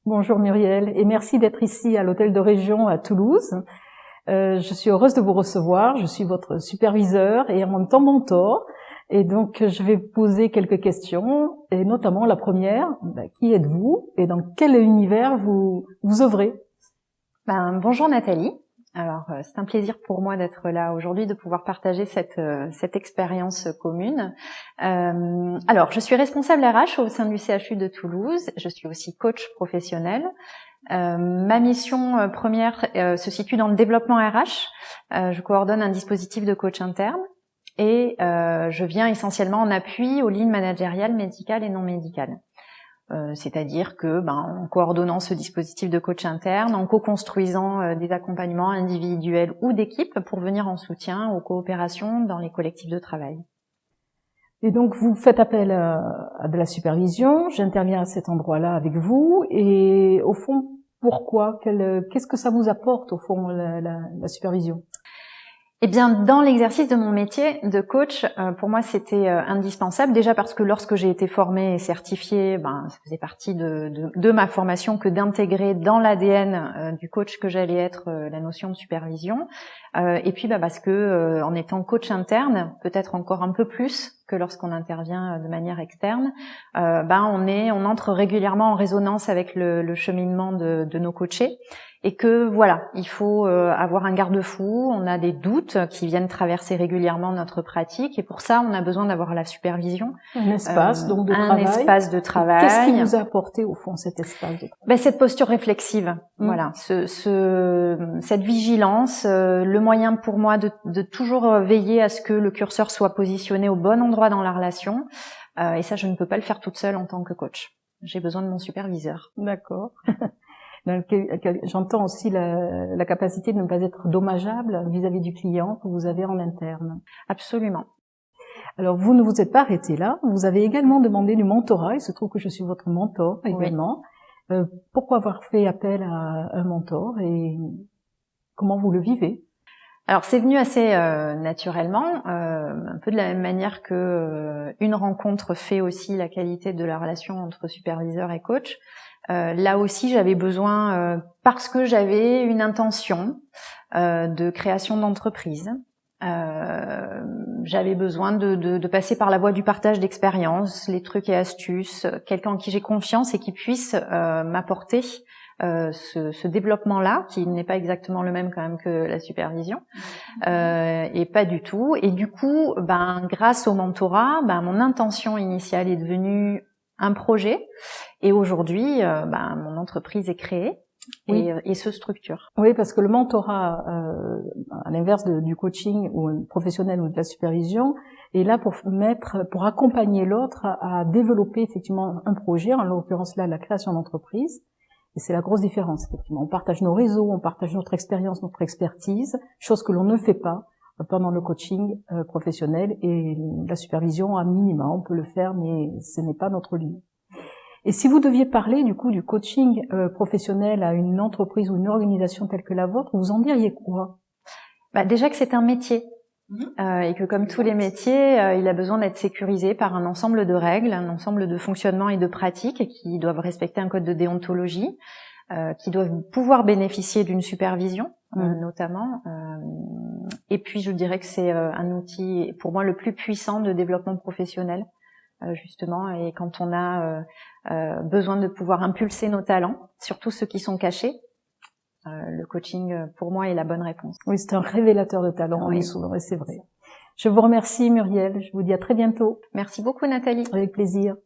Bonjour Muriel, et merci d'être ici à l'Hôtel de Région à Toulouse. Je suis heureuse de vous recevoir, je suis votre superviseur et en même temps mentor. Et donc je vais vous poser quelques questions, et notamment la première, qui êtes-vous et dans quel univers vous œuvrez? Bonjour Nathalie. Alors c'est un plaisir pour moi d'être là aujourd'hui, de pouvoir partager cette expérience commune. Alors je suis responsable RH au sein du CHU de Toulouse. Je suis aussi coach professionnel. Ma mission première se situe dans le développement RH. Je coordonne un dispositif de coach interne et je viens essentiellement en appui aux lignes managériales, médicales et non médicales. C'est-à-dire que, en coordonnant ce dispositif de coach interne, en co-construisant des accompagnements individuels ou d'équipe pour venir en soutien aux coopérations dans les collectifs de travail. Et donc vous faites appel à de la supervision, j'interviens à cet endroit-là avec vous, et au fond, pourquoi? Qu'est-ce que ça vous apporte au fond la supervision? Eh bien, dans l'exercice de mon métier de coach, pour moi, c'était indispensable. Déjà parce que lorsque j'ai été formée et certifiée, ça faisait partie de ma formation que d'intégrer dans l'ADN du coach que j'allais être la notion de supervision. Et puis, parce que en étant coach interne, peut-être encore un peu plus que lorsqu'on intervient de manière externe, on entre régulièrement en résonance avec le cheminement de nos coachés. Et que voilà, il faut avoir un garde-fou, on a des doutes qui viennent traverser régulièrement notre pratique et pour ça on a besoin d'avoir la supervision. Un espace donc de travail. Un espace de travail. Qu'est-ce qui vous a apporté au fond cet espace de travail? Cette posture réflexive, voilà, cette vigilance, le moyen pour moi de toujours veiller à ce que le curseur soit positionné au bon endroit dans la relation. Et ça, je ne peux pas le faire toute seule en tant que coach. J'ai besoin de mon superviseur. D'accord. J'entends aussi la capacité de ne pas être dommageable vis-à-vis du client que vous avez en interne. Absolument. Alors vous ne vous êtes pas arrêté là, vous avez également demandé du mentorat, il se trouve que je suis votre mentor également. Oui. Pourquoi avoir fait appel à un mentor et comment vous le vivez? Alors c'est venu assez naturellement, un peu de la même manière que une rencontre fait aussi la qualité de la relation entre superviseur et coach. Là aussi, j'avais besoin, parce que j'avais une intention de création d'entreprise, j'avais besoin de passer par la voie du partage d'expériences, les trucs et astuces, quelqu'un en qui j'ai confiance et qui puisse m'apporter ce développement-là, qui n'est pas exactement le même quand même que la supervision, et pas du tout. Et du coup, grâce au mentorat, mon intention initiale est devenue un projet. Et aujourd'hui, mon entreprise est créée et se structure. Oui, parce que le mentorat, à l'inverse du coaching ou professionnel ou de la supervision, est là pour accompagner l'autre à développer effectivement un projet, en l'occurrence là la création d'entreprise. Et c'est la grosse différence, effectivement. On partage nos réseaux, on partage notre expérience, notre expertise, chose que l'on ne fait pas pendant le coaching professionnel et la supervision à minima. On peut le faire, mais ce n'est pas notre lieu. Et si vous deviez parler du coup du coaching professionnel à une entreprise ou une organisation telle que la vôtre, vous en diriez quoi? Déjà que c'est un métier. Et que comme tous les métiers, il a besoin d'être sécurisé par un ensemble de règles, un ensemble de fonctionnements et de pratiques qui doivent respecter un code de déontologie, qui doivent pouvoir bénéficier d'une supervision, notamment. Et puis je dirais que c'est un outil, pour moi, le plus puissant de développement professionnel, justement. Et quand on a besoin de pouvoir impulser nos talents, surtout ceux qui sont cachés, le coaching, pour moi, est la bonne réponse. Oui, c'est un révélateur de talent, on dit souvent, et c'est vrai. Je vous remercie, Muriel. Je vous dis à très bientôt. Merci beaucoup, Nathalie. Avec plaisir.